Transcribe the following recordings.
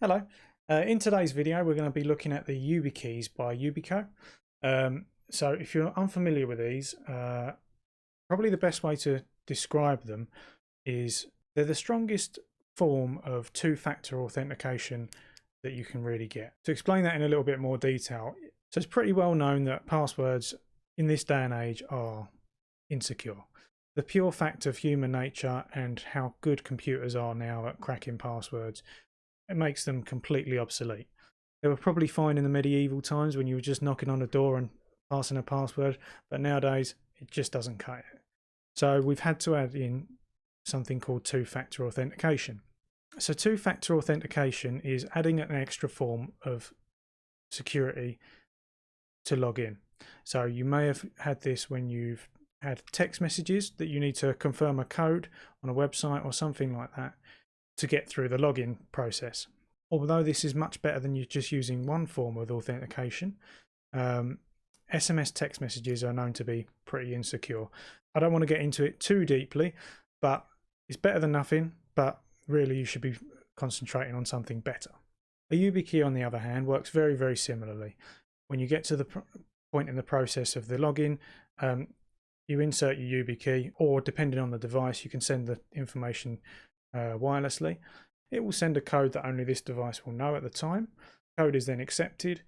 Hello. In today's video, we're going to be looking at the YubiKeys by YubiKey. So if you're unfamiliar with these, probably the best way to describe them is they're the strongest form of two-factor authentication that you can really get. To explain that in a little bit more detail, so it's pretty well known that passwords in this day and age are insecure. The pure fact of human nature and how good computers are now at cracking passwords, it makes them completely obsolete. They were probably fine in the medieval times when you were just knocking on a door and passing a password, but nowadays it just doesn't cut it. So we've had to add in something called two-factor authentication. So two-factor authentication is adding an extra form of security to log in. So you may have had this when you've had text messages that you need to confirm a code on a website or something like that to get through the login process. Although this is much better than you just using one form of authentication, SMS text messages are known to be pretty insecure. I don't want to get into it too deeply, but it's better than nothing, but really you should be concentrating on something better. A YubiKey, on the other hand, works very, very similarly. When you get to the point in the process of the login, you insert your YubiKey, or depending on the device, you can send the information wirelessly. It will send a code that only this device will know at the time. The code is then accepted.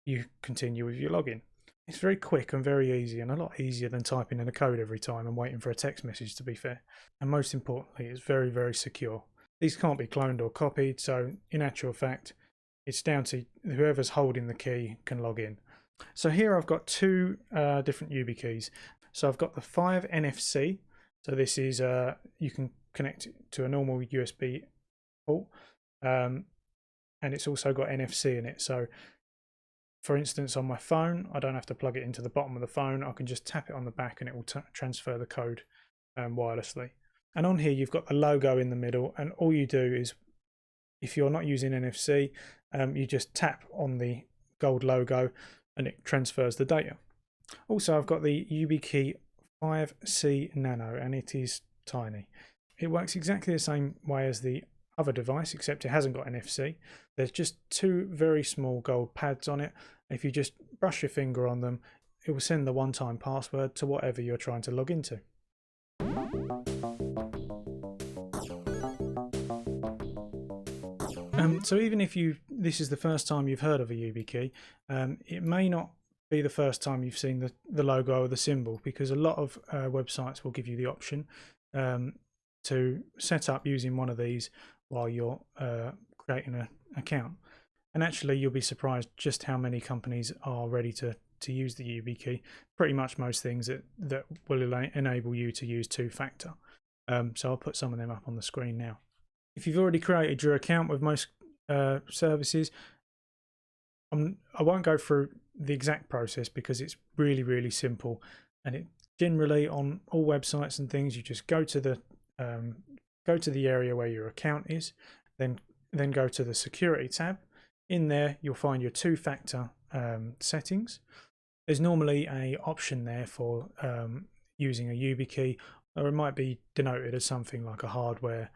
You continue with your login. It's very quick and very easy, and a lot easier than typing in a code every time and waiting for a text message, to be fair. And most importantly, it's very, very secure. These can't be cloned or copied, so in actual fact, it's down to whoever's holding the key can log in. So here I've got two different YubiKeys. So I've got the 5 NFC. So this is you can connect it to a normal USB port, and it's also got NFC in it. So for instance, on my phone, I don't have to plug it into the bottom of the phone. I can just tap it on the back and it will transfer the code wirelessly. And on here you've got the logo in the middle, and all you do is, if you're not using NFC, you just tap on the gold logo and it transfers the data. Also, I've got the YubiKey 5C Nano, and it is tiny. It works exactly the same way as the other device, except it hasn't got NFC. There's just two very small gold pads on it. If you just brush your finger on them, it will send the one-time password to whatever you're trying to log into. So even if this is the first time you've heard of a YubiKey, it may not be the first time you've seen the logo or the symbol, because a lot of websites will give you the option to set up using one of these while you're creating an account. And actually you'll be surprised just how many companies are ready to use the YubiKey. Pretty much most things that will enable you to use two-factor. So I'll put some of them up on the screen now. If you've already created your account with most services, I won't go through the exact process because it's really, really simple, and it generally on all websites and things, you just go to the area where your account is, then go to the security tab. In there you'll find your two-factor settings. There's normally a option there for using a YubiKey, or it might be denoted as something like a hardware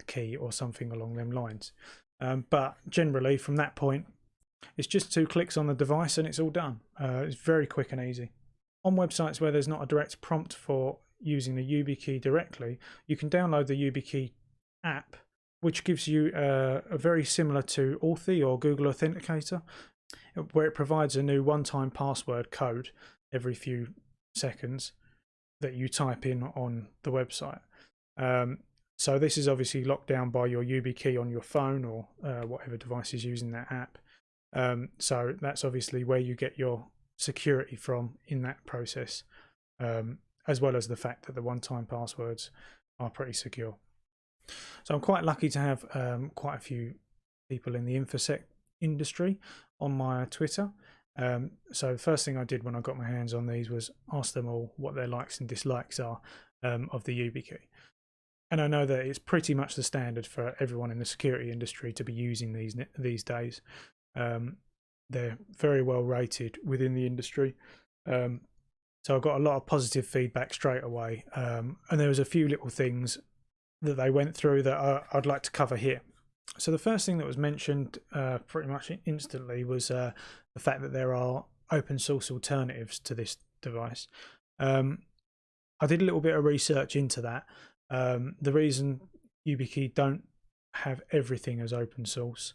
key or something along them lines, but generally from that point it's just 2 clicks on the device and it's all done. It's very quick and easy. On websites where there's not a direct prompt for using the YubiKey directly, you can download the YubiKey app, which gives you a very similar to Authy or Google Authenticator, where it provides a new one-time password code every few seconds that you type in on the website. So this is obviously locked down by your YubiKey on your phone or whatever device is using that app. So that's obviously where you get your security from in that process, as well as the fact that the one-time passwords are pretty secure. So I'm quite lucky to have quite a few people in the InfoSec industry on my Twitter. So the first thing I did when I got my hands on these was ask them all what their likes and dislikes are of the YubiKey. And I know that it's pretty much the standard for everyone in the security industry to be using these days. They're very well rated within the industry. So I got a lot of positive feedback straight away. And there was a few little things that they went through that I'd like to cover here. So the first thing that was mentioned pretty much instantly was the fact that there are open source alternatives to this device. I did a little bit of research into that. The reason YubiKey don't have everything as open source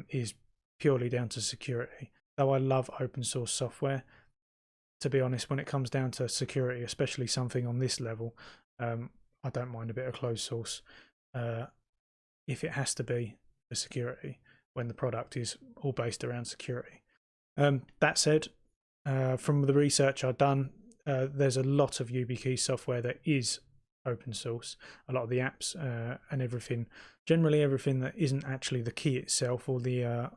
is purely down to security. Though I love open source software, to be honest, when it comes down to security, especially something on this level, I don't mind a bit of closed source if it has to be for security when the product is all based around security. That said, from the research I've done, there's a lot of YubiKey software that is open source. A lot of the apps and everything, generally everything that isn't actually the key itself or the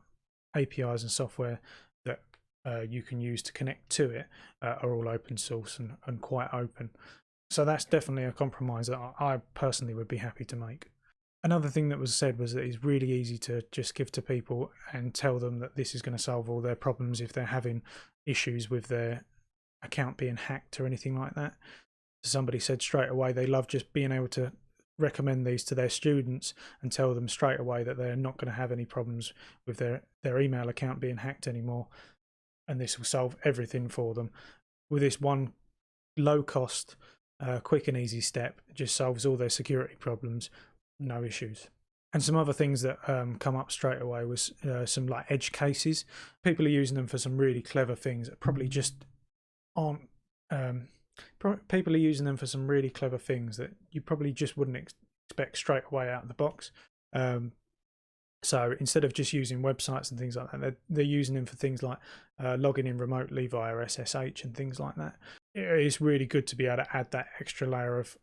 APIs and software that you can use to connect to it are all open source and quite open. So that's definitely a compromise that I personally would be happy to make. Another thing that was said was that it's really easy to just give to people and tell them that this is going to solve all their problems if they're having issues with their account being hacked or anything like that. Somebody said straight away they love just being able to recommend these to their students and tell them straight away that they're not going to have any problems with their email account being hacked anymore, and this will solve everything for them. With this one low cost, quick and easy step, it just solves all their security problems, no issues. And some other things that come up straight away was some like edge cases. People are using them for some really clever things that probably just aren't. People are using them for some really clever things that you probably just wouldn't expect straight away out of the box. So instead of just using websites and things like that, they're using them for things like logging in remotely via SSH and things like that. It is really good to be able to add that extra layer of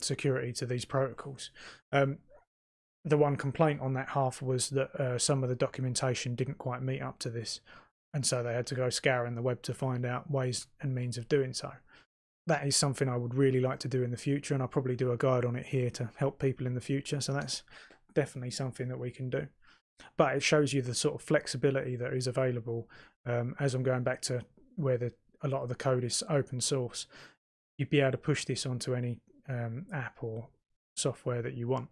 security to these protocols. The one complaint on that half was that some of the documentation didn't quite meet up to this, and so they had to go scouring the web to find out ways and means of doing so. That is something I would really like to do in the future, and I'll probably do a guide on it here to help people in the future. So that's definitely something that we can do. But it shows you the sort of flexibility that is available. As I'm going back to where a lot of the code is open source, you'd be able to push this onto any app or software that you want.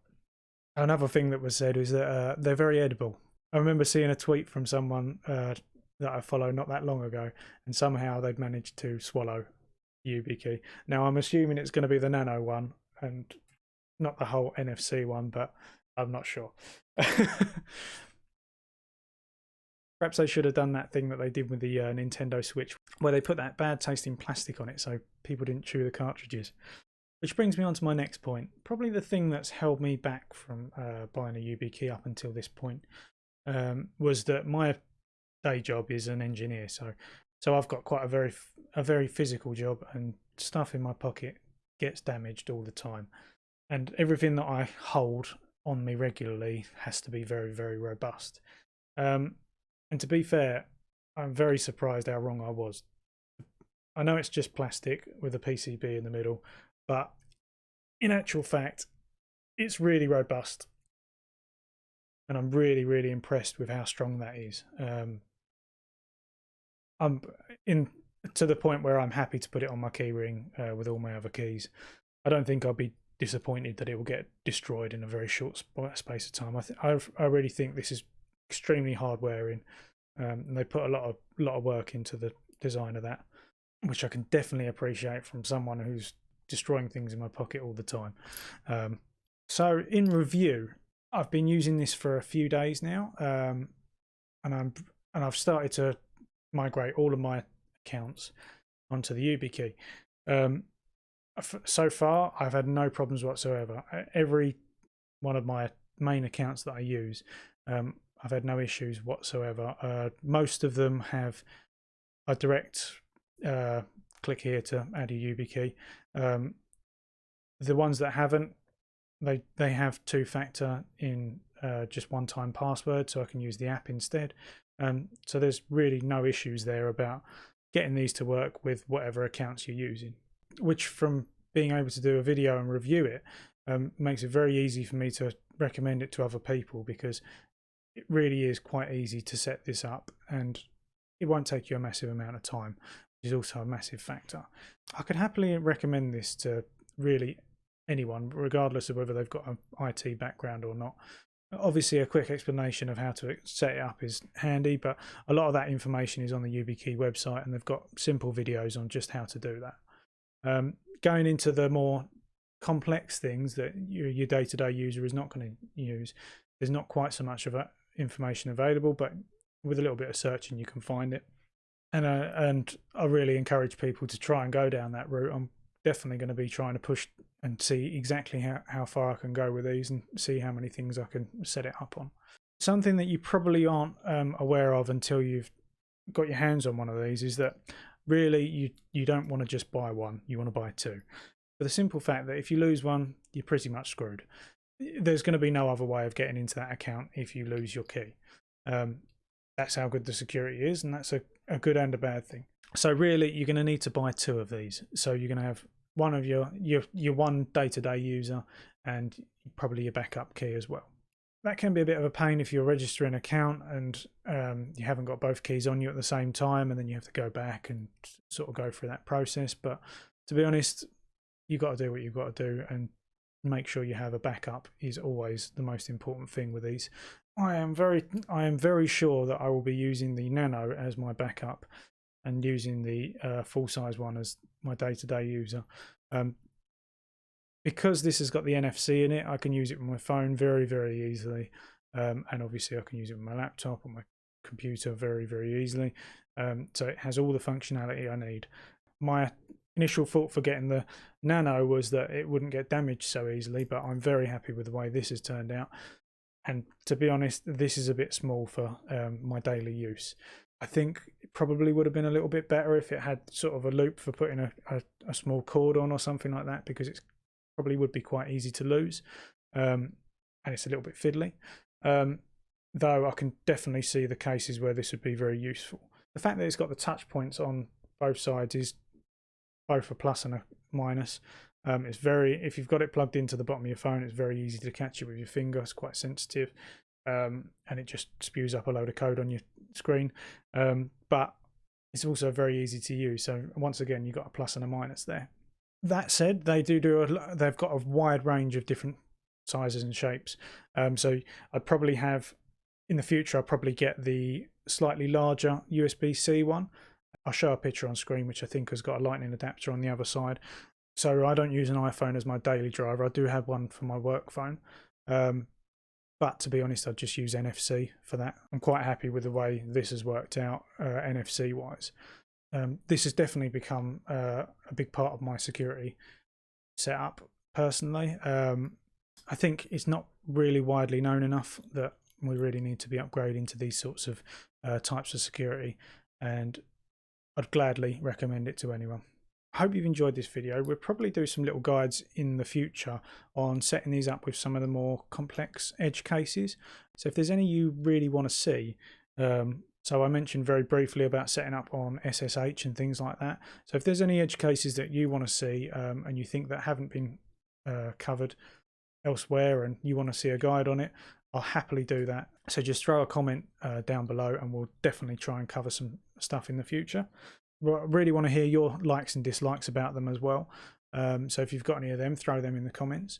Another thing that was said is that they're very edible. I remember seeing a tweet from someone that I follow not that long ago, and somehow they'd managed to swallow YubiKey. Now I'm assuming it's going to be the nano one and not the whole NFC one, but I'm not sure. Perhaps they should have done that thing that they did with the Nintendo Switch, where they put that bad tasting plastic on it so people didn't chew the cartridges. Which brings me on to my next point. Probably the thing that's held me back from buying a YubiKey up until this point was that my day job is an engineer. So I've got quite a very physical job, and stuff in my pocket gets damaged all the time. And everything that I hold on me regularly has to be very, very robust. And to be fair, I'm very surprised how wrong I was. I know it's just plastic with a PCB in the middle, but in actual fact, it's really robust. And I'm really, really impressed with how strong that is. I'm to the point where I'm happy to put it on my keyring with all my other keys. I don't think I'll be disappointed that it will get destroyed in a very short space of time. I really think this is extremely hard wearing, and they put a lot of work into the design of that, which I can definitely appreciate from someone who's destroying things in my pocket all the time. So in review, I've been using this for a few days now, and I've started to migrate all of my accounts onto the YubiKey. So far, I've had no problems whatsoever. Every one of my main accounts that I use, I've had no issues whatsoever. Most of them have a direct click here to add a YubiKey. The ones that haven't, they have two-factor in just one-time password, so I can use the app instead. So there's really no issues there about getting these to work with whatever accounts you're using, which from being able to do a video and review it makes it very easy for me to recommend it to other people, because it really is quite easy to set this up and it won't take you a massive amount of time, which is also a massive factor. I could happily recommend this to really anyone, regardless of whether they've got an IT background or not. Obviously, a quick explanation of how to set it up is handy, but a lot of that information is on the YubiKey website, and they've got simple videos on just how to do that. Going into the more complex things that your day-to-day user is not going to use, there's not quite so much of that information available, but with a little bit of searching you can find it. And I really encourage people to try and go down that route. I'm definitely going to be trying to push and see exactly how far I can go with these and see how many things I can set it up on. Something that you probably aren't aware of until you've got your hands on one of these is that really you don't want to just buy one, you want to buy two. For the simple fact that if you lose one, you're pretty much screwed. There's going to be no other way of getting into that account if you lose your key. That's how good the security is, and that's a good and a bad thing. So really, you're going to need to buy two of these. So you're going to have one of your one day-to-day user and probably your backup key as well. That can be a bit of a pain if you're registering an account and you haven't got both keys on you at the same time, and then you have to go back and sort of go through that process. But to be honest, you've got to do what you've got to do, and make sure you have a backup is always the most important thing with these. I am very sure that I will be using the Nano as my backup and using the full-size one as my day-to-day user. Because this has got the NFC in it, I can use it with my phone very, very easily. And obviously I can use it with my laptop or my computer very, very easily. So it has all the functionality I need. My initial thought for getting the Nano was that it wouldn't get damaged so easily, but I'm very happy with the way this has turned out. And to be honest, this is a bit small for my daily use. I think it probably would have been a little bit better if it had sort of a loop for putting a small cord on or something like that, because it probably would be quite easy to lose, and it's a little bit fiddly. Though I can definitely see the cases where this would be very useful. The fact that it's got the touch points on both sides is both a plus and a minus. It's if you've got it plugged into the bottom of your phone, it's very easy to catch it with your finger. It's quite sensitive, and it just spews up a load of code on your screen. But it's also very easy to use. So once again, you've got a plus and a minus there. That said, they've got a wide range of different sizes and shapes. So I'd probably have in the future, I'll probably get the slightly larger USB-C one. I'll show a picture on screen, which I think has got a lightning adapter on the other side. So I don't use an iPhone as my daily driver. I do have one for my work phone. But to be honest, I'd just use NFC for that. I'm quite happy with the way this has worked out NFC wise. This has definitely become a big part of my security setup personally. I think it's not really widely known enough that we really need to be upgrading to these sorts of types of security, and I'd gladly recommend it to anyone. I hope you've enjoyed this video. We'll probably do some little guides in the future on setting these up with some of the more complex edge cases. So if there's any you really want to see, so I mentioned very briefly about setting up on SSH and things like that. So if there's any edge cases that you want to see and you think that haven't been covered elsewhere and you want to see a guide on it, I'll happily do that. So just throw a comment down below and we'll definitely try and cover some stuff in the future. I really want to hear your likes and dislikes about them as well. So if you've got any of them, throw them in the comments.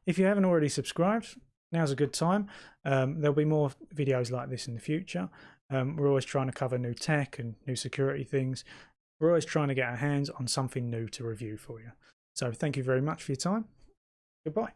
If you haven't already subscribed, now's a good time. There'll be more videos like this in the future. We're always trying to cover new tech and new security things. We're always trying to get our hands on something new to review for you. So thank you very much for your time. Goodbye.